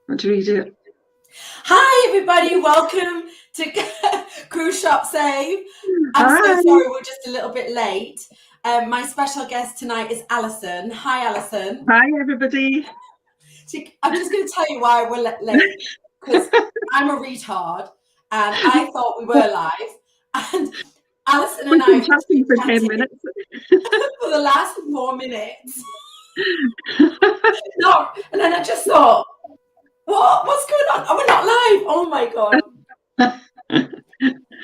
Want to read it? Hi, everybody. Welcome to Cruise Shop Save. I'm so Hi. sorry we're just a little bit late. My special guest tonight is Allison. Hi, Allison. Hi, everybody. I'm just going to tell you why we're late, because I'm a retard and I thought we were live. And Allison and We've I been have just been chatting for 10 chatting minutes. for the last 4 minutes. No, and then I just thought, what's going on? Oh, we're not live. Oh my God.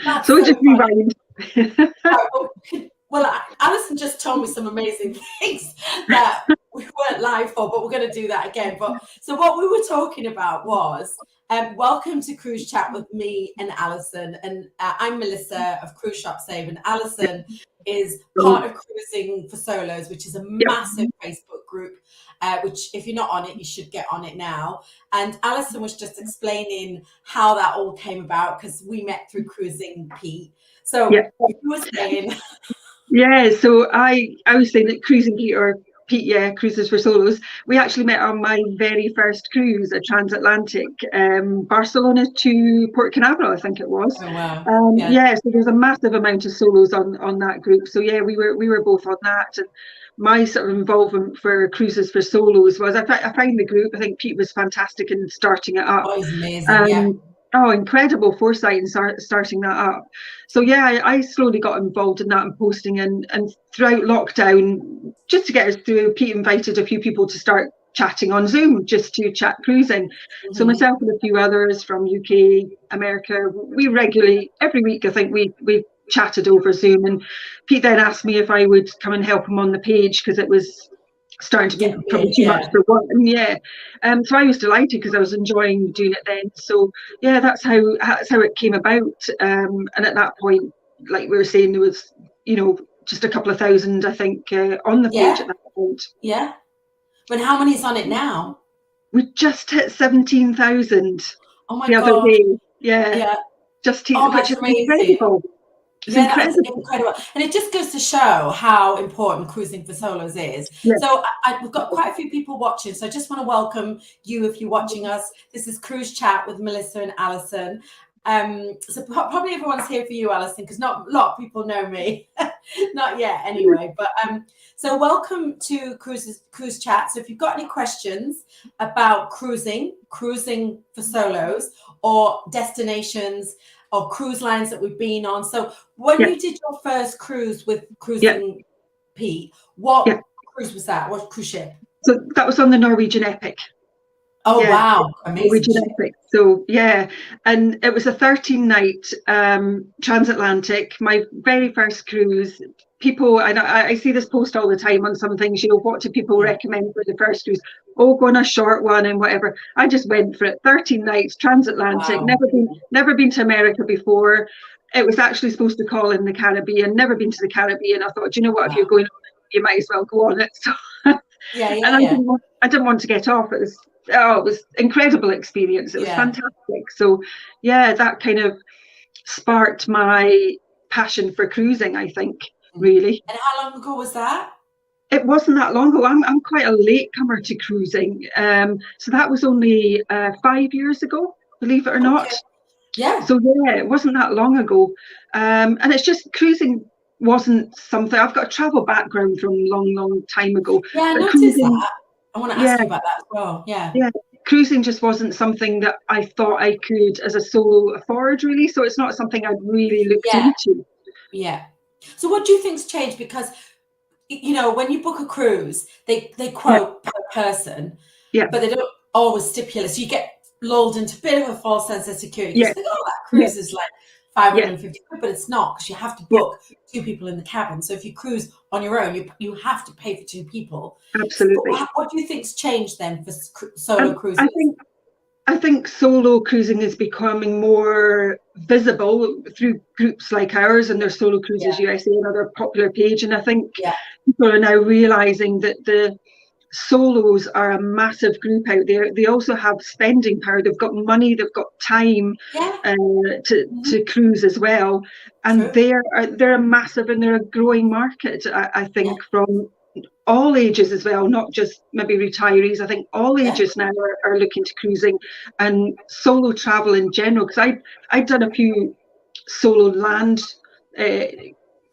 That's So we so just funny. rewind. Well, Alison just told me some amazing things that we weren't live for, but we're going to do that again. But so what we were talking about was welcome to Cruise Chat with me and Alison. And I'm Melissa of Cruise Shop Save, and Alison is part of Cruising for Solos, which is a massive Facebook group. Which, if you're not on it, you should get on it now. And Alison was just explaining how that all came about because we met through Cruising Pete. So you were saying. Yeah, so I was saying that Cruising Pete, or Pete, Cruises for Solos, we actually met on my very first cruise, a transatlantic, Barcelona to Port Canaveral, I think it was. Oh wow! So there's a massive amount of solos on that group. So yeah, we were both on that. And my sort of involvement for Cruises for Solos was I found the group. I think Pete was fantastic in starting it up. Oh, he's amazing. Yeah. Oh, incredible foresight in starting that up. So yeah, I slowly got involved in that and posting, and throughout lockdown, just to get us through, Pete invited a few people to start chatting on Zoom just to chat cruising. So myself and a few others from UK, America, we regularly, every week, I think we chatted over Zoom. And Pete then asked me if I would come and help him on the page because it was starting to be probably too much for one. And so I was delighted because I was enjoying doing it then. So yeah, that's how it came about. And at that point, like we were saying, there was just a couple of thousand, I think, on the page at that point. Yeah. But how many's on it now? We just hit 17,000 the other day. Yeah. Just which is amazing. incredible. That's incredible. And it just goes to show how important Cruising for Solos is. Yes. So we've got quite a few people watching. So I just want to welcome you if you're watching us. This is Cruise Chat with Melissa and Allison. So probably everyone's here for you, Allison, because not a lot of people know me. Not yet, anyway. But so welcome to Cruise Chat. So if you've got any questions about cruising for solos, or destinations or cruise lines that we've been on. So when you did your first cruise with Cruising Pete, what cruise was that? What cruise ship? So that was on the Norwegian Epic. Oh, wow. Amazing. Epic. So yeah, and it was a 13-night transatlantic, my very first cruise. People, I see this post all the time on some things, what do people recommend for the first cruise? Oh, go on a short one and whatever. I just went for it. 13 nights, transatlantic. Wow. Never been to America before. It was actually supposed to call in the Caribbean. Never been to the Caribbean. I thought, if you're going on it, you might as well go on it. So I didn't want to get off. It was incredible experience. It was fantastic. So yeah, that kind of sparked my passion for cruising, I think, really. And how long ago was that? It wasn't that long ago. I'm quite a latecomer to cruising. So that was only 5 years ago, believe it or not. Yeah. So yeah, it wasn't that long ago. And it's just cruising wasn't something. I've got a travel background from a long time ago. Yeah, I noticed that. I want to ask you about that as well. Yeah. Cruising just wasn't something that I thought I could as a solo afford, really. So it's not something I'd really looked into. Yeah. So what do you think's changed? Because when you book a cruise, they quote per person, but they don't always stipulate. So you get lulled into a bit of a false sense of security. You think, that cruise is like 550 quid, but it's not, because you have to book 2 people in the cabin. So if you cruise on your own, you have to pay for 2 people. Absolutely. So what do you think's changed then for solo cruises? I think solo cruising is becoming more visible through groups like ours and their Solo Cruises USA, another popular page. And I think people are now realizing that the solos are a massive group out there. They also have spending power. They've got money, they've got time to cruise as well. And they're a massive and they're a growing market, I think, from all ages as well, not just maybe retirees. I think all ages now are looking to cruising and solo travel in general. Because I'd done a few solo land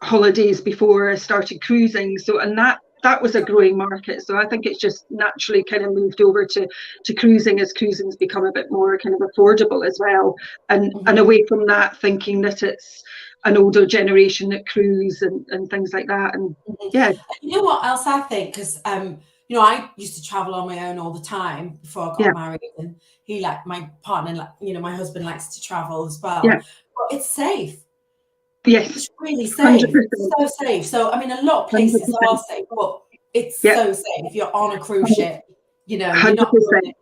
holidays before I started cruising. So, and that was a growing market. So I think it's just naturally kind of moved over to cruising as cruising's become a bit more kind of affordable as well. And away from that, thinking that it's an older generation that cruise and things like that. And yeah. You know what else I think? Because you know, I used to travel on my own all the time before I got married, and my partner, you know, my husband likes to travel as well. Yeah. But it's safe. Yes. It's really safe. 100%. It's so safe. So I mean, a lot of places 100%. are safe, but it's so safe. If you're on a cruise ship, you know, you're not 100%.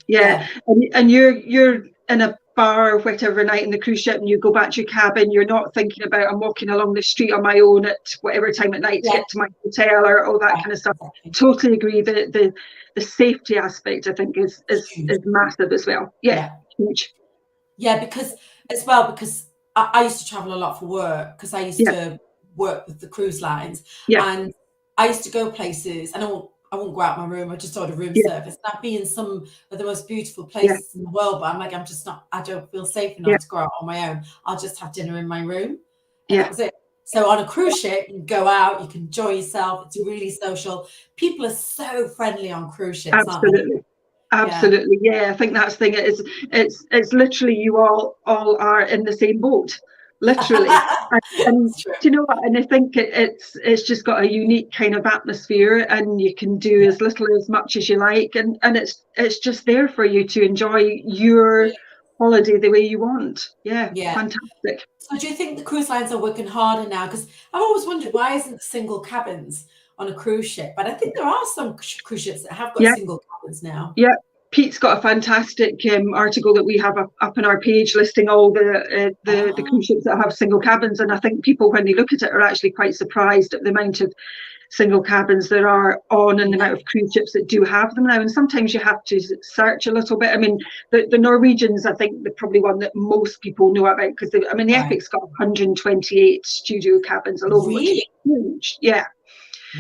Yeah. And you're in a bar or whatever night in the cruise ship, and you go back to your cabin, you're not thinking about, I'm walking along the street on my own at whatever time at night to get to my hotel or all that kind of stuff. Totally agree. The safety aspect, I think, is massive as well. Huge. Because I used to travel a lot for work, because I used to work with the cruise lines, and I used to go places, and I won't go out my room. I just order room service. And I'd be in some of the most beautiful places in the world, but I'm like, I don't feel safe enough to go out on my own. I'll just have dinner in my room. And that was it. So on a cruise ship, you go out, you can enjoy yourself. It's really social. People are so friendly on cruise ships. Absolutely. Absolutely. Yeah, I think that's the thing. It's literally you all are in the same boat. Literally. and do you know what? And I think it's just got a unique kind of atmosphere, and you can do as little as much as you like, and it's just there for you to enjoy your holiday the way you want. Fantastic. So do you think the cruise lines are working harder now? Because I've always wondered, why isn't there single cabins on a cruise ship? But I think there are some cruise ships that have got single cabins now. Pete's got a fantastic article that we have up on our page listing all the cruise ships that have single cabins, and I think people, when they look at it, are actually quite surprised at the amount of single cabins there are on, and the amount of cruise ships that do have them now. And sometimes you have to search a little bit. I mean, the Norwegians, I think, they're probably one that most people know about, because the Epic's got 128 studio cabins alone, which is huge.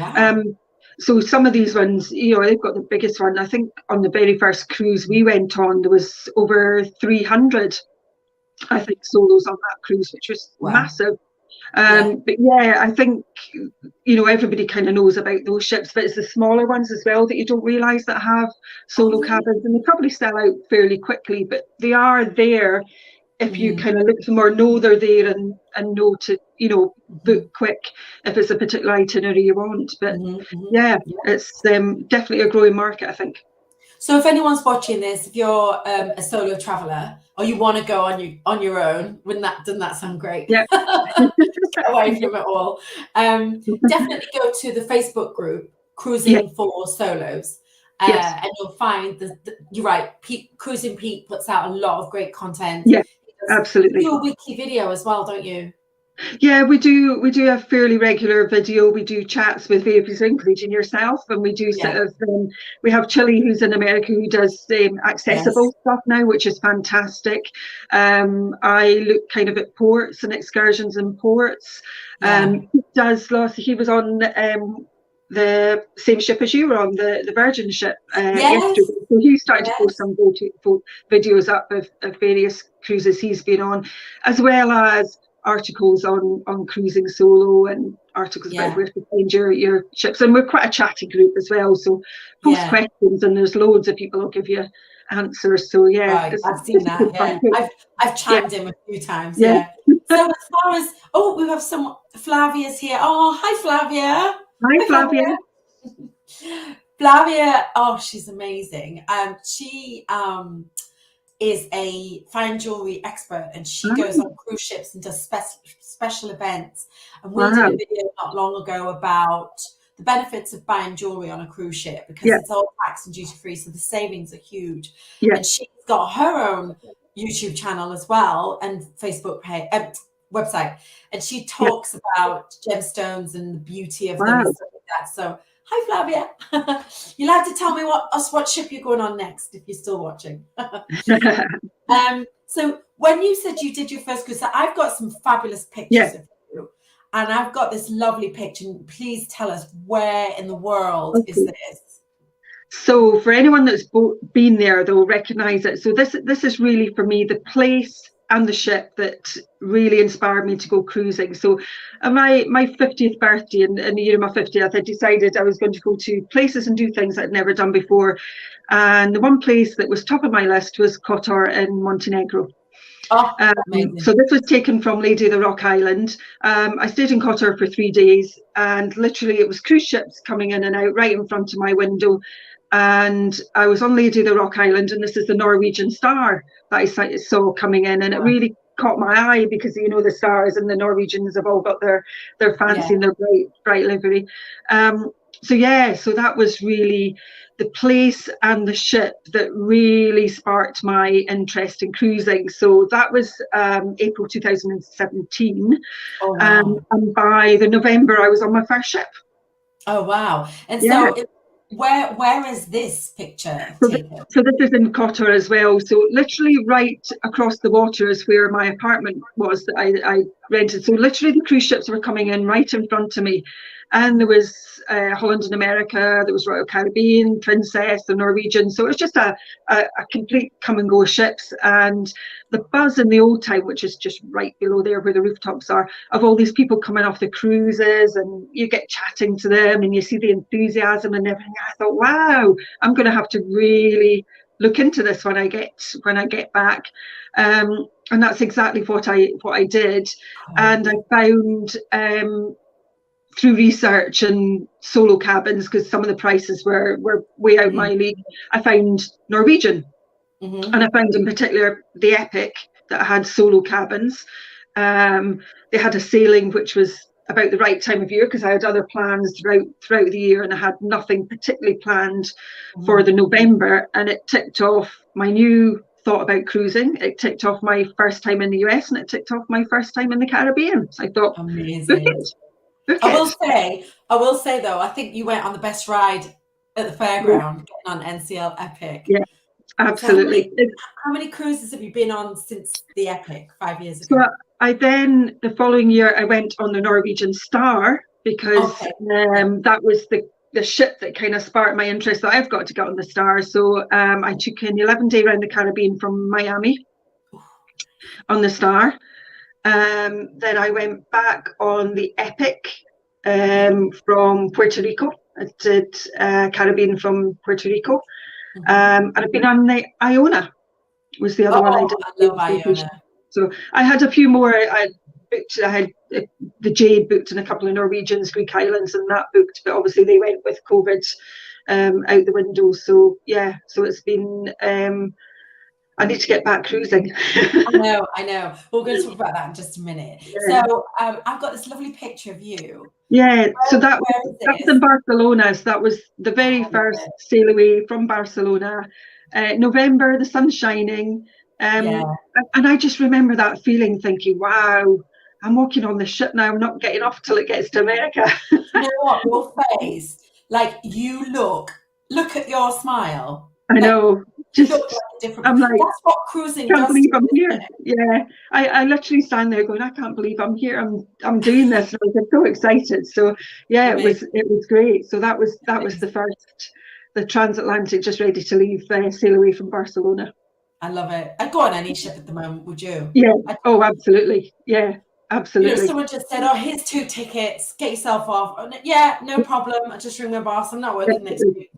Wow. So some of these ones, you know, they've got the biggest one. I think on the very first cruise we went on, there was over 300, I think, solos on that cruise, which was massive. But I think, you know, everybody kind of knows about those ships, but it's the smaller ones as well that you don't realise that have solo cabins, and they probably sell out fairly quickly, but they are there if you kind of look for more, know they're there, and know to, you know, book quick if it's a particular itinerary you want. But it's definitely a growing market, I think. So if anyone's watching this, if you're a solo traveller, or you want to go on your own, doesn't that sound great? Yeah. Get away from it all. Definitely go to the Facebook group, Cruising for Solos. And you'll find you're right, Cruising Pete puts out a lot of great content. Yeah, absolutely. You do a weekly video as well, don't you? Yeah, we do a fairly regular video. We do chats with various, including yourself, and we do sort of we have Chili, who's in America, who does accessible stuff now, which is fantastic. I look kind of at ports and excursions in ports. He was on the same ship as you were on, the Virgin ship yesterday. So he started to post some videos up of various cruises he's been on, as well as articles on cruising solo and articles about where to find your ships. And we're quite a chatty group as well, so post questions, and there's loads of people who'll give you answers. So I've seen that. I've chimed in a few times. So as far as we have some Flavia's here. Oh, hi Flavia. Hi Flavia. Flavia, she's amazing. She is a fine jewelry expert, and she goes on cruise ships and does special events. And we did a video not long ago about the benefits of buying jewelry on a cruise ship, because it's all tax and duty free, so the savings are huge. And she's got her own YouTube channel as well, and Facebook page, website, and she talks about gemstones and the beauty of them and stuff like that. So hi Flavia. You'll have to tell me what ship you're going on next if you're still watching. So when you said you did your first cruise, so I've got some fabulous pictures of you. And I've got this lovely picture. Please tell us, where in the world is this? So for anyone that's been there, they'll recognise it. So this is really, for me, the place and the ship that really inspired me to go cruising. So on my 50th birthday, in the year of my 50th, I decided I was going to go to places and do things I'd never done before. And the one place that was top of my list was Kotor in Montenegro. Oh, so this was taken from Lady of the Rock Island. I stayed in Kotor for 3 days, and literally it was cruise ships coming in and out right in front of my window. And I was on Lady of the Rock Island, and this is the Norwegian Star that I saw coming in, and it really caught my eye because, you know, the stars and the Norwegians have all got their fancy and their bright livery. So that was really the place and the ship that really sparked my interest in cruising. So that was April 2017. Oh, wow. And by the November, I was on my first ship. Oh, wow. And so where is this picture taken? So this is in Kotor as well. So literally right across the water is where my apartment was that I rented. So literally the cruise ships were coming in right in front of me. And there was Holland and America, there was Royal Caribbean, Princess, the Norwegian. So it was just a complete come and go ships. And the buzz in the old town, which is just right below there where the rooftops are, of all these people coming off the cruises, and you get chatting to them and you see the enthusiasm and everything. I thought, wow, I'm going to have to really look into this when I get back. And that's exactly what I did. And I found through research and solo cabins, because some of the prices were way out my league, I found Norwegian. And I found in particular the Epic that had solo cabins. They had a sailing which was about the right time of year, because I had other plans throughout the year, and I had nothing particularly planned for the November. And it ticked off my new thought about cruising. It ticked off my first time in the US, and it ticked off my first time in the Caribbean. So I thought, amazing. I will say though, I think you went on the best ride at the fairground, getting on NCL Epic. Yeah, absolutely. So how many cruises have you been on since the Epic 5 years ago? So I then, the following year, I went on the Norwegian Star, because that was the ship that kind of sparked my interest that I've got to get on the Star. So I took an 11-day around the Caribbean from Miami on the Star. Then I went back on the Epic from Puerto Rico. I did Caribbean from Puerto Rico. And I've been on the Iona, was the other one I did. I love Iona. So I had a few more. I had the Jade booked, and a couple of Norwegians, Greek islands, and that booked, but obviously they went with COVID out the window. So yeah, so it's been I need to get back cruising. I know. We're going to talk about that in just a minute. Yeah. So I've got this lovely picture of you. Yeah, so that was in Barcelona. So that was the very first sail away from Barcelona. November, the sun's shining. And I just remember that feeling, thinking, wow, I'm walking on the ship now. I'm not getting off till it gets to America. You know what? Your face, like, you look at your smile. I know. Just, I'm like, that's what cruising does. I can't believe I'm here. Yeah, I literally stand there going, I can't believe I'm here. I'm doing this. And I was so excited. So yeah, it was great. So that was the first, the transatlantic, just ready to leave, sail away from Barcelona. I love it. I'd go on any ship at the moment, would you? Yeah. Oh, absolutely. Yeah, absolutely. You know, someone just said, "Oh, here's 2 tickets. Get yourself off." Yeah, no problem. I just ring my boss. I'm not working next week.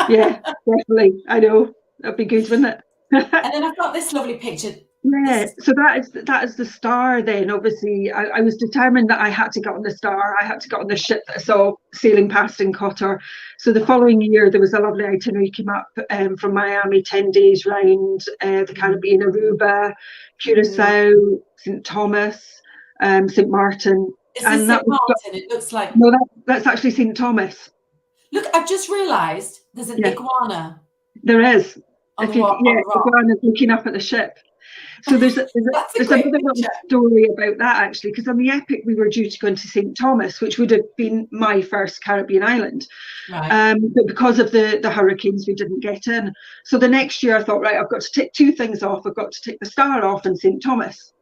Yeah, definitely. I know. That'd be good, wouldn't it? And then I've got this lovely picture. Yeah, so that is the Star then. Obviously, I was determined that I had to get on the Star. I had to get on the ship that I saw sailing past in Kotor. So the following year, there was a lovely itinerary came up from Miami, 10 days round the Caribbean, Aruba, Curacao, St. Thomas, St. Martin. Is this St. Martin? It looks like... No, that's actually St. Thomas. Look, I've just realised there's an iguana. There is. Iguana's looking up at the ship. So there's another little story about that, actually, because on the Epic we were due to go into St. Thomas, which would have been my first Caribbean island. Right. But because of the hurricanes, we didn't get in. So the next year I thought, right, I've got to take 2 things off. I've got to take the Star off and St. Thomas.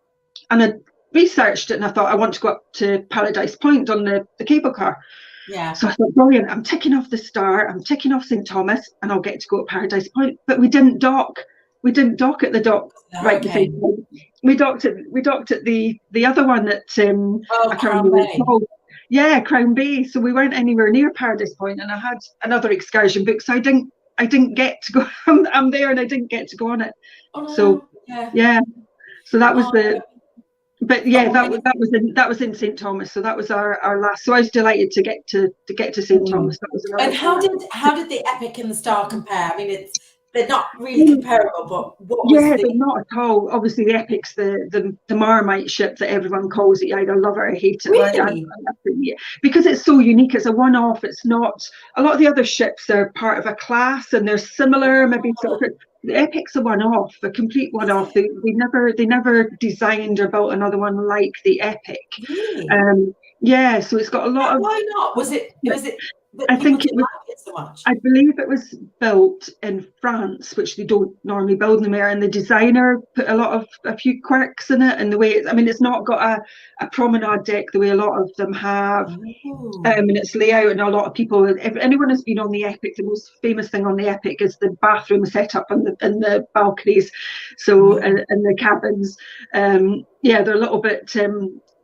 And researched it and I thought I want to go up to Paradise Point on the cable car. Yeah. So I thought, brilliant, I'm ticking off the Star, I'm ticking off St Thomas, and I'll get to go to Paradise Point. But we didn't dock. We didn't dock at the dock right beside point. We docked at the other one that I can't remember what it's called. Yeah, Crown Bay. So we weren't anywhere near Paradise Point, and I had another excursion booked, so I didn't get to go. I'm there, and I didn't get to go on it. Oh, no. So yeah. So that was But yeah, that was in St Thomas. So that was our last. So I was delighted to get to St Thomas. That was and how did the Epic and the Star compare? I mean, they're not really comparable, but what was they're not at all. Obviously, the Epic's the Marmite ship that everyone calls it. You either love it or hate it. Really? Because it's so unique. It's a one-off. It's not. A lot of the other ships are part of a class and they're similar. Maybe sort of. The Epic's a one-off, a complete one-off. They never designed or built another one like the Epic. Really? Yeah. So it's got a lot of. Why not? Was it? I think it was. Like it so much? I believe it was built in France, which they don't normally build in the air, and the designer put a few quirks in it, and the way it's not got a promenade deck the way a lot of them have, and its layout. And a lot of people, if anyone has been on the Epic, the most famous thing on the Epic is the bathroom setup and the balconies, so and the cabins. They're a little bit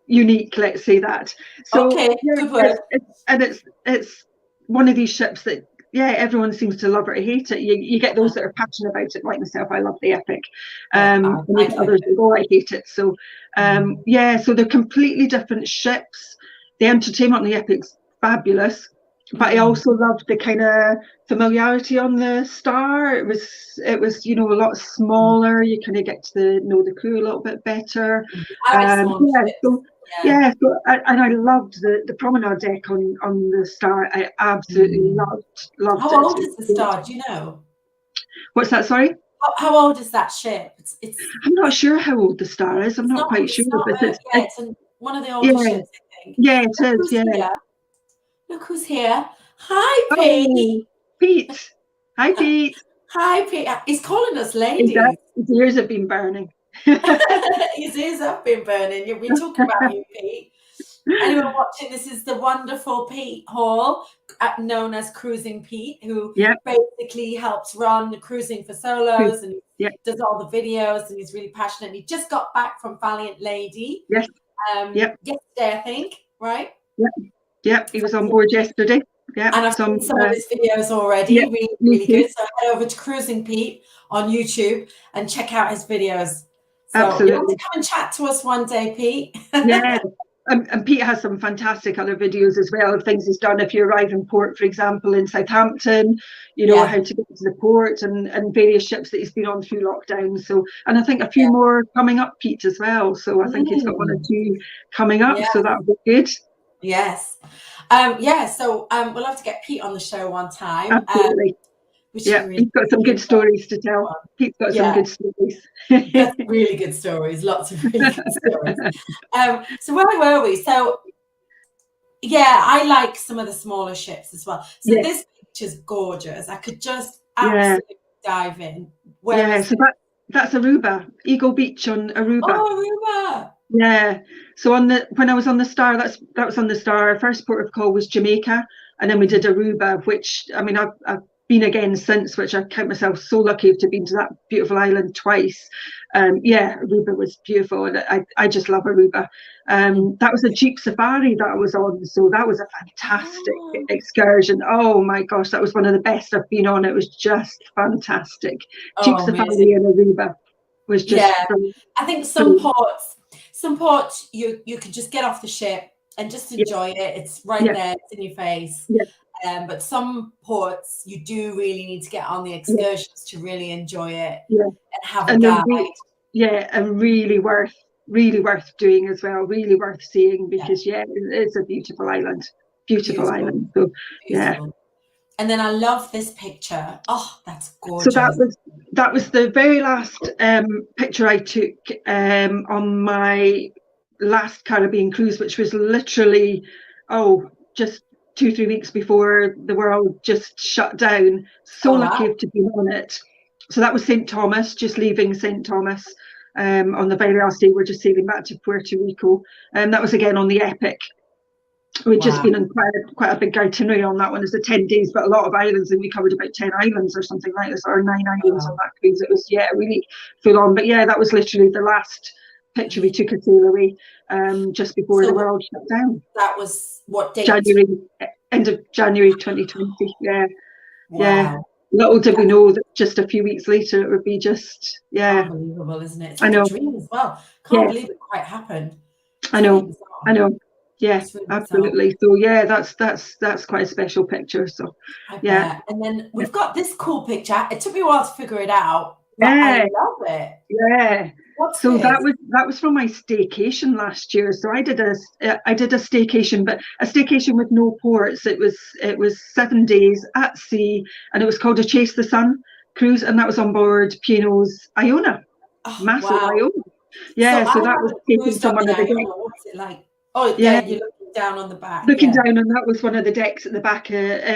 unique, let's say that. So good word. It's one of these ships that everyone seems to love it or hate it. You get those that are passionate about it, like myself. I love the Epic, and you get others that go, I hate it. So so they're completely different ships. The entertainment on the Epic's fabulous, but I also loved the kind of familiarity on the Star. It was a lot smaller. You kind of get to know the crew a little bit better. And I loved the promenade deck on the Star. I absolutely loved it. How old is the Star? Do you know? What's that? Sorry. How old is that ship? I'm not sure how old the Star is. I'm not quite sure. It's one of the older ships, I think. Yeah, it is. Yeah. Look who's here. Hi, Pete. Pete. Hi, Pete. Hi, Pete. He's calling us ladies. His ears have been burning. His ears have been burning. We're talking about you, Pete. Anyone watching, this is the wonderful Pete Hall, known as Cruising Pete, who basically helps run Cruising for Solos and does all the videos, and he's really passionate. He just got back from Valiant Lady. Yes. Yesterday, I think, right? Yep. He was on board yesterday. Yeah. And I've seen some of his videos already. Really, really good. So head over to Cruising Pete on YouTube and check out his videos. So absolutely. You want to come and chat to us one day, Pete? Yeah. And Pete has some fantastic other videos as well of things he's done. If you arrive in port, for example, in Southampton, how to get to the port and various ships that he's been on through lockdown. So, and I think a few more coming up, Pete, as well. So I think he's got 1 or 2 coming up. So that'll be good. Yes. So we'll have to get Pete on the show one time. Absolutely. He's got some good stories to tell. Pete's got some good stories. That's really good stories. Lots of really good stories. So where were we? So I like some of the smaller ships as well. So this picture's gorgeous. I could just absolutely dive in. So that's Aruba, Eagle Beach on Aruba. Oh, Aruba. Yeah. So when I was on the Star, that was on the Star. Our first port of call was Jamaica, and then we did Aruba, which I've been again since, which I count myself so lucky to have been to that beautiful island twice. Aruba was beautiful, and I just love Aruba. That was a Jeep safari that I was on, so that was a fantastic excursion. Oh my gosh, that was one of the best I've been on. It was just fantastic. Jeep safari in Aruba was just I think some ports you could just get off the ship and just enjoy it. It's right there, it's in your face. But some ports you do really need to get on the excursions to really enjoy it and have a guide. And really worth doing as well, really worth seeing, because it's a beautiful island. Island. So beautiful. And then I love this picture. Oh, that's gorgeous. So that was the very last picture I took on my last Caribbean cruise, which was literally just 2-3 weeks before the world just shut down. So lucky to be on it. So that was St Thomas, just leaving St Thomas. on the very last day, we're just sailing back to Puerto Rico. And that was again on the Epic. We'd just been on quite a big itinerary on that one. It's 10 days, but a lot of islands, and we covered about 10 islands or something like this, or 9 islands on that cruise. It was, really full on. But yeah, that was literally the last picture we took a sail away, just before the world shut down. That was what date? End of January 2020. Yeah. Wow. Yeah. Little did we know that just a few weeks later it would be just, unbelievable, isn't it? It's like a dream as well. Can't believe it quite happened. I know. Yes, really absolutely. So yeah, that's quite a special picture. So and then we've got this cool picture. It took me a while to figure it out, but I love it. Yeah. So that was from my staycation last year. So I did a staycation, but a staycation with no ports. It was 7 days at sea, and it was called a Chase the Sun cruise, and that was on board P&O's Iona, massive Iona. Yeah. So that was taken from one of the decks. What's it like? Oh, yeah, you're looking down on the back. Looking down, and that was one of the decks at the back,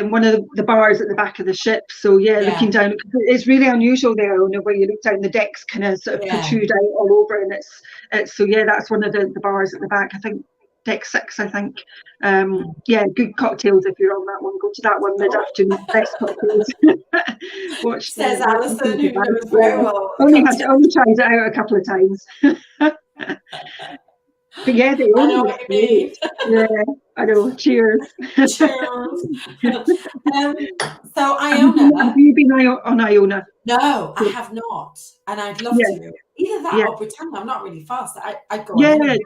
one of the bars at the back of the ship. So looking down, it's really unusual there, where you look down, the decks kind of sort of protrude out all over, and it's so that's one of the bars at the back. I think deck 6. I think. Good cocktails if you're on that one. Go to that one mid-afternoon. Best cocktails. Watch. Says Allison, who knows very well. Only tried it out a couple of times. But yeah, they I know what you mean. Yeah, I know. Cheers. Cheers. So Iona. Have you been on Iona? No, I have not, and I'd love to. Either that or Britannia. I'm not really fast. I'd go. Yeah.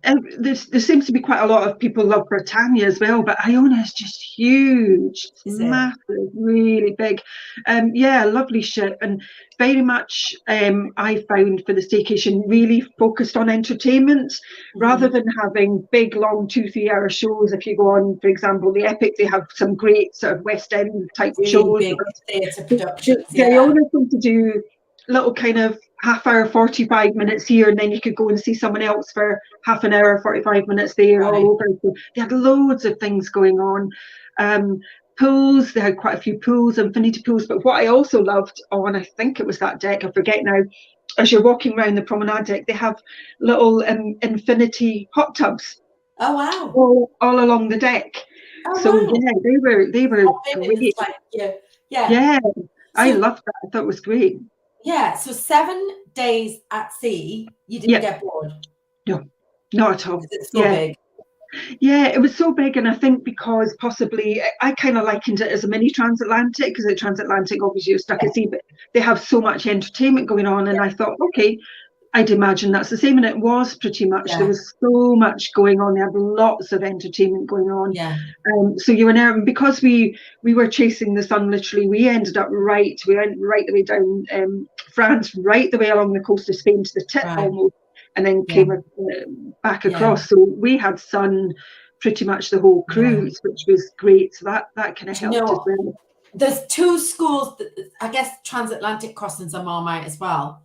And there seems to be quite a lot of people love Britannia as well, but Iona is just huge. It's massive, really big. Lovely ship, and very much I found for the staycation really focused on entertainment rather than having big, long 2-3 hour shows. If you go on, for example, the Epic, they have some great sort of West End type really shows. Big theatre productions. Iona seemed to do little kind of half hour, 45 minutes here, and then you could go and see someone else for half an hour, 45 minutes there, all over. So they had loads of things going on. Pools, they had quite a few pools, infinity pools. But what I also loved on, I think it was that deck, I forget now, as you're walking around the promenade deck, they have little infinity hot tubs. Oh wow! All along the deck. Oh, so wow. They were great. Yeah. I loved that. I thought it was great. Yeah, so 7 days at sea, you didn't get bored? No, not at all. It's so big. Yeah, it was so big, and I think because possibly I kind of likened it as a mini transatlantic, because the transatlantic obviously you're stuck at sea, but they have so much entertainment going on, and I thought, okay, I'd imagine that's the same, and it was pretty much. There was so much going on. They had lots of entertainment going on. So you were there, and because we were chasing the sun, literally, we went right the way down France, right the way along the coast of Spain to the tip almost, and then came back across. So we had sun pretty much the whole cruise, which was great. So that kind of helped as well. There's 2 schools, I guess transatlantic crossings are Marmite as well.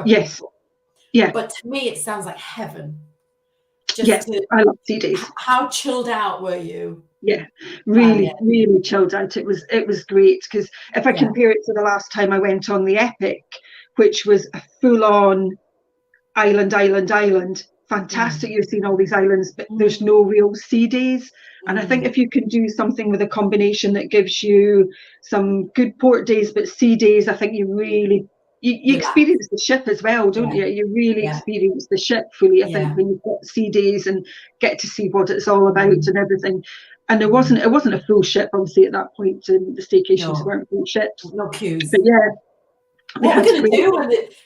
Yes. Yeah. But to me, it sounds like heaven. I love sea days. How chilled out were you? Yeah, really chilled out. It was great, because if I compare it to the last time I went on the Epic, which was a full-on island, fantastic. You've seen all these islands, but there's no real sea days. And I think if you can do something with a combination that gives you some good port days but sea days, I think you really you experience the ship as well, don't you? You really experience the ship fully, I think, when you've got sea days and get to see what it's all about and everything. And it wasn't a full ship, obviously, at that point. The staycations weren't full ships. No queues. But what are we going to do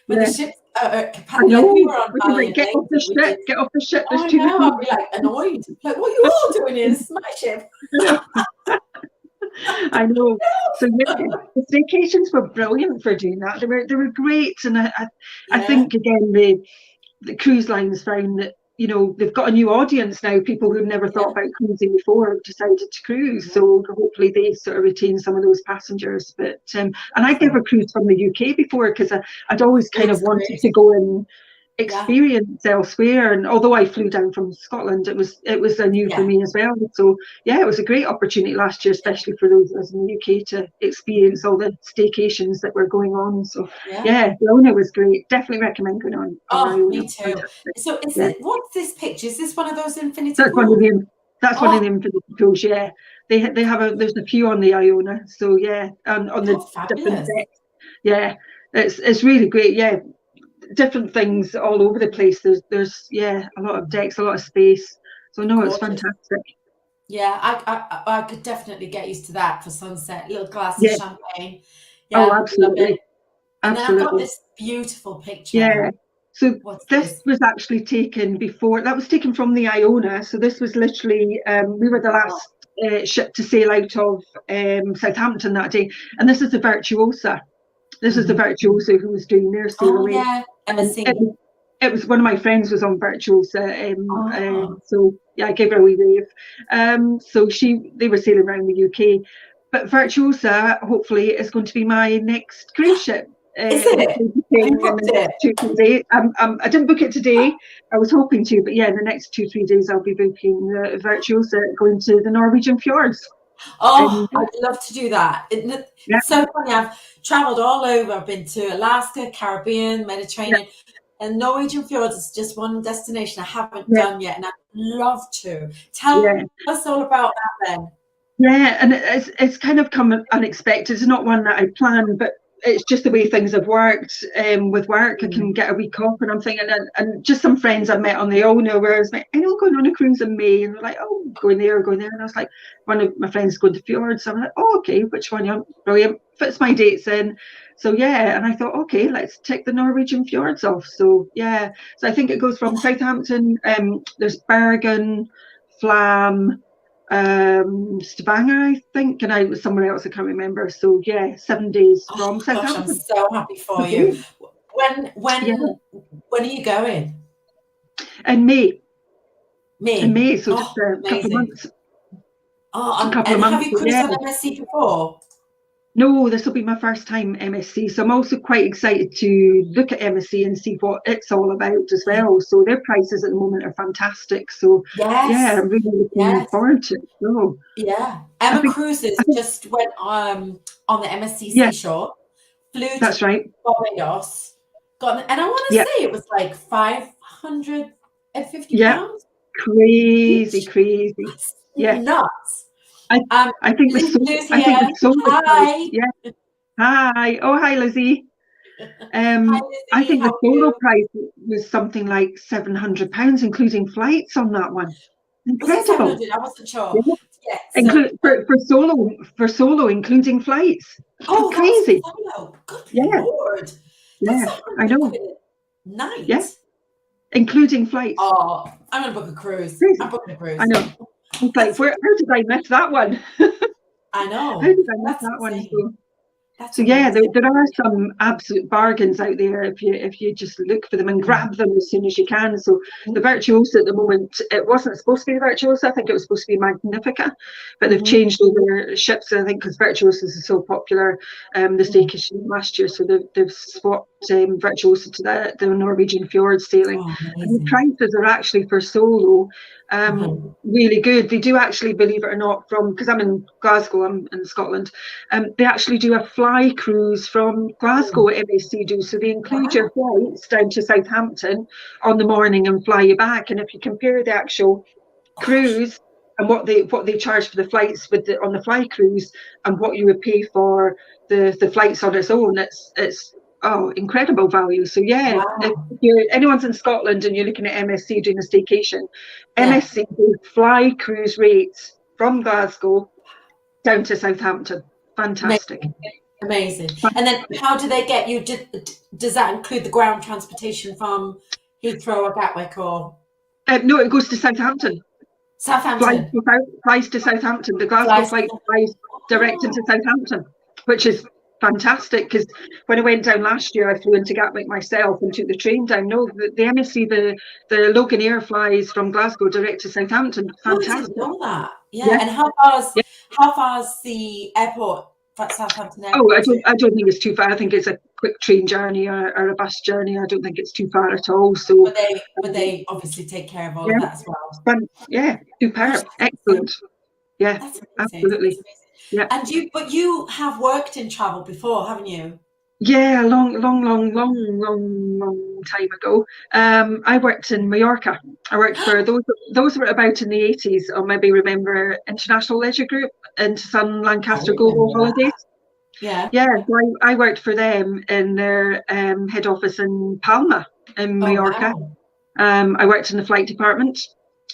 when the ship's I know. We were on get off the ship. Get off the ship. There's too many. I'd be like annoyed. Like, what are you all doing here? This is my ship. I know. So the staycations were brilliant for doing that. They were great, and I think again the cruise lines found that they've got a new audience now. People who've never thought about cruising before have decided to cruise. So hopefully they sort of retain some of those passengers. But and I'd never cruised from the UK before, because I'd always kind of wanted to go experience elsewhere. And although I flew down from Scotland, it was new for me as well. So yeah, it was a great opportunity last year, especially for those of us in the UK, to experience all the staycations that were going on. So yeah, Iona was great. Definitely recommend going on. Oh, me too. Fantastic. So is it, what's this picture? Is this one of those infinity pools? That's one of the infinity pools. Yeah, they have there's a few on the Iona. So yeah, on the different decks. Yeah, it's really great. Yeah, different things all over the place. There's a lot of decks, a lot of space. So no, it's fantastic. Yeah, I could definitely get used to that for sunset. Little glass of champagne. Yeah, oh, absolutely. And then I've got this beautiful picture. Yeah. So this was actually taken before. That was taken from the Iona. So this was literally we were the last ship to sail out of Southampton that day, and this is the Virtuosa. This is the Virtuosa who was doing their sail away. Yeah, it was one of my friends was on Virtuosa, so yeah, I gave her a wee wave. So they were sailing around the UK, but Virtuosa hopefully is going to be my next cruise ship. Is it? You booked it? I didn't book it today. I was hoping to, but yeah, in the next 2-3 days I'll be booking the Virtuosa going to the Norwegian fjords. Oh, I'd love to do that. It's so funny. I've travelled all over. I've been to Alaska, Caribbean, Mediterranean, and Norwegian fjords is just one destination I haven't done yet, and I'd love to. Tell us all about that then. Yeah, and it's kind of come unexpected. It's not one that I planned, but it's just the way things have worked. With work, I can get a week off, and I'm thinking, and just some friends I met on the Iona, where I was like, I know, going on a cruise in May, and they're like, oh, going there, and I was like, one of my friends going to fjords, so I'm like, oh, okay, which one? Yeah, brilliant, fits my dates in. So yeah, and I thought, okay, let's tick the Norwegian fjords off. So yeah, so I think it goes from Southampton. There's Bergen, Flam, Stavanger, I think, and I was somewhere else I can't remember. So yeah, 7 days from Southampton. I'm so happy for you. When are you going? In May. In May, so just a couple of months. Have you cruised on MSC before? No, this will be my first time MSC, so I'm also quite excited to look at MSC and see what it's all about as well. So their prices at the moment are fantastic. So yeah, I'm really looking forward to it. So, yeah, Emma Cruises just went on the MSC Seashore, flew to Barbados, and I want to say it was like £550. Crazy. Yeah, nuts. I think the solo price. Yeah. Hi. Oh, hi, Lizzie. I think the solo price was something like £700, including flights on that one. Incredible. I wasn't sure. Yeah. For solo, including flights. Oh, crazy. Good Lord. Yeah, I know. Nice. Yeah. Including flights. Oh, I'm gonna book a cruise. I'm booking a cruise. I know. It's like, how did I miss that one? I know. How did I miss that one? So yeah, there are some absolute bargains out there if you just look for them and grab them as soon as you can. So the Virtuosa at the moment, it wasn't supposed to be the Virtuosa. I think it was supposed to be Magnifica, but they've changed over ships. I think because Virtuosas are so popular, the staycation last year, so they've swapped Virtuosa to the Norwegian fjord sailing. And the prices are actually for solo really good. They do actually, believe it or not, because I'm in Glasgow, I'm in Scotland, they actually do a fly cruise from Glasgow at MSC do. So they include your flights down to Southampton on the morning and fly you back. And if you compare the actual cruise and what they charge for the flights on the fly cruise and what you would pay for the flights on its own, it's incredible value. So yeah, if anyone's in Scotland and you're looking at MSC doing a staycation, MSC do fly cruise rates from Glasgow down to Southampton. Fantastic. Amazing. And then how do they get you? Does that include the ground transportation from Heathrow or Gatwick or? No, it goes to Southampton. Flies to Southampton. The Glasgow flight flies direct into Southampton, which is fantastic, because when I went down last year, I flew into Gatwick myself and took the train down. No, the MSC, the Logan Air flies from Glasgow direct to Southampton. Fantastic. I didn't know that. Yeah. And how far is the airport Southampton Oh, Airport? I don't think it's too far. I think it's a quick train journey or a bus journey. I don't think it's too far at all. So, but they obviously take care of all of that as well. Yeah, superb, excellent. Yeah, that's amazing. absolutely. That's amazing. Yeah. And you have worked in travel before, haven't you? Yeah, a long time ago. I worked in Mallorca. I worked for those were about in the 80s, or maybe remember International Leisure Group into some Lancaster Holidays. Yeah. Yeah, so I worked for them in their head office in Palma in Mallorca. Wow. I worked in the flight department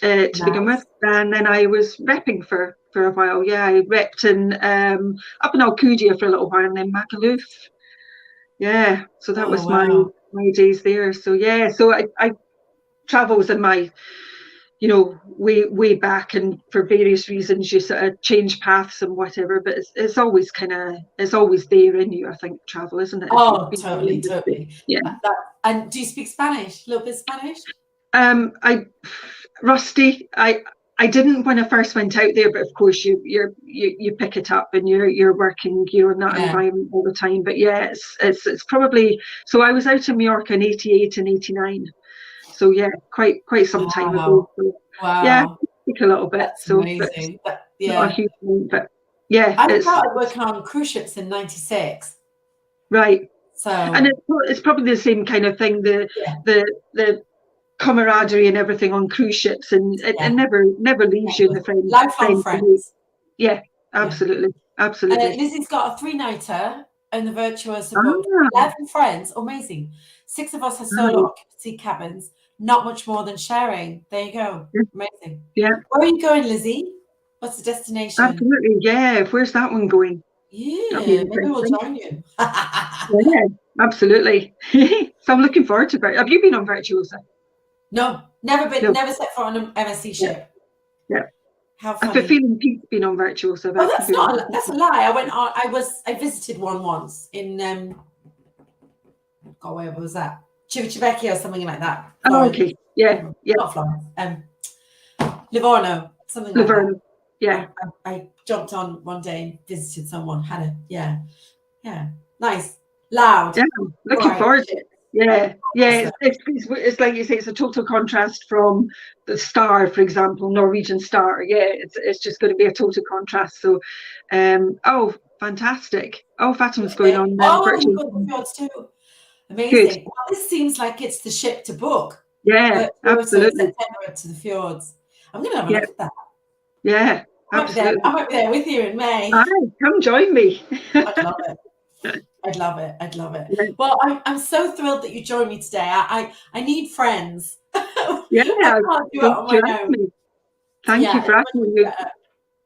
to begin with, and then I was repping for a while. Yeah, I repped in up in Alcudia for a little while, and then Magaluf. Yeah, so that was my days there. So yeah, so I travels in my, way back, and for various reasons you sort of change paths and whatever, but it's always there in you, I think, travel, isn't it? Oh, totally. Yeah. And do you speak Spanish? A little bit of Spanish? Rusty. I didn't when I first went out there, but of course you pick it up, and you're working in that environment all the time. But yeah, it's probably, so I was out in Mallorca in 88 and 89. So yeah, quite some time ago. So, yeah, speak a little bit. That's so amazing. Not a huge amount, but yeah. I started working on cruise ships in 96. Right. So and it's probably the same kind of thing. The camaraderie and everything on cruise ships, and it never leaves you in the lifelong friends. Yeah, absolutely. Lizzie's got a 3-nighter and the Virtuosa book. 11 friends, amazing. 6 of us have solo occupancy cabins, not much more than sharing. There you go. Amazing. Yeah. Where are you going, Lizzie? What's the destination? Absolutely. Yeah. Where's that one going? Yeah, maybe we'll join you. Yeah, absolutely. So I'm looking forward to it. Have you been on Virtuosa? No, never been. No. Never set foot on an MSC ship. Yeah. How funny. I have a feeling Pete's been on Virtuosa. Oh, that's a lie. I visited one once in where was that? Civitavecchia or something like that. Florence. Oh, okay. Yeah. Not Florence. Livorno, something like that. Yeah. I jumped on one day and visited someone. Nice, loud. Yeah, looking forward to it. Yeah. It's like you say, it's a total contrast from the Star, for example, Norwegian Star. Yeah, it's just going to be a total contrast. So, fantastic. Oh, Fatima's going on. You've got the fjords too. Amazing. Well, this seems like it's the ship to book. Yeah, absolutely. September to the fjords. I'm going to have a look at that. Yeah, absolutely. I might be there with you in May. Come join me. I'd love it. I'd love it. Yeah. Well, I'm so thrilled that you joined me today. I need friends. Yeah, I can't do it on my own. Thank you for asking me.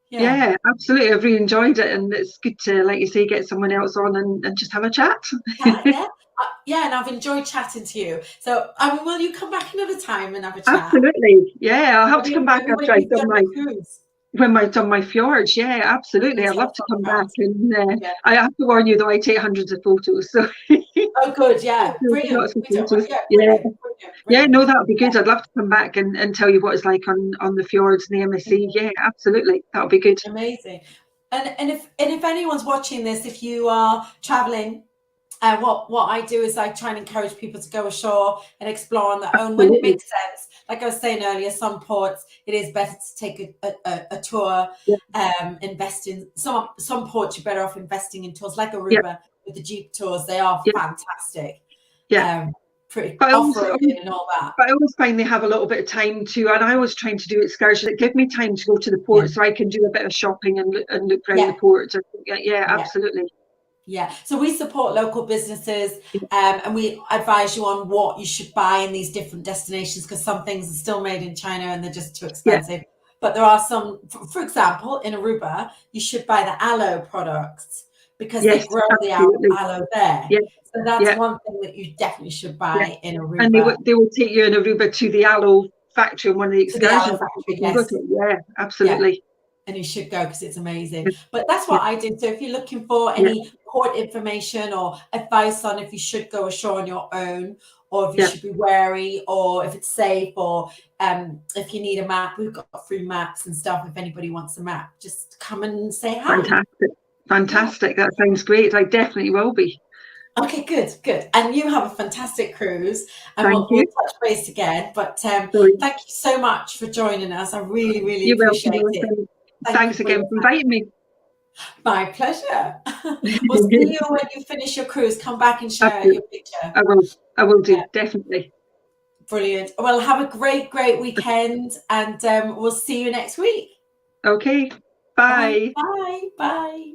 Yeah, absolutely. I've really enjoyed it, and it's good to, like you say, get someone else on and just have a chat. And I've enjoyed chatting to you. So, will you come back another time and have a chat? Absolutely. Yeah, I'll have to come back after I've done my cruise. When I've done my fjords, yeah, absolutely. I'd love to come back, and I have to warn you though, I take hundreds of photos. So. Oh, good, yeah, brilliant. Yeah, no, that would be good. I'd love to come back and tell you what it's like on the fjords and the MSC. Yeah, absolutely, that would be good. Amazing. And if anyone's watching this, if you are traveling. What I do is I try and encourage people to go ashore and explore on their own when it makes sense. Like I was saying earlier, some ports it is better to take a tour, invest in some ports. You're better off investing in tours like Aruba with the Jeep tours. They are fantastic. Pretty off-roading and all that. But I always find they have a little bit of time too, and I always trying to do excursions that give me time to go to the port so I can do a bit of shopping and look around the ports. Absolutely. Yeah, so we support local businesses and we advise you on what you should buy in these different destinations, because some things are still made in China and they're just too expensive. But there are some, for example, in Aruba, you should buy the aloe products because they grow the aloe there. So that's one thing that you definitely should buy in Aruba. And they will take you in Aruba to the aloe factory in one of the excursions. Yeah, absolutely. Yeah. And you should go because it's amazing. But that's what I do. So if you're looking for any port information or advice on if you should go ashore on your own, or if you should be wary, or if it's safe, or if you need a map, we've got free maps and stuff. If anybody wants a map, just come and say hi. Fantastic. That sounds great. I definitely will be. Okay, good. And you have a fantastic cruise, and Thank we'll you. touch base again. But thank you so much for joining us. I really, really You're appreciate welcome. it. Thanks again for inviting me. My pleasure. We'll see you when you finish your cruise. Come back and share your picture. I will do, definitely. Brilliant. Well, have a great weekend, and we'll see you next week. Okay. Bye. Bye.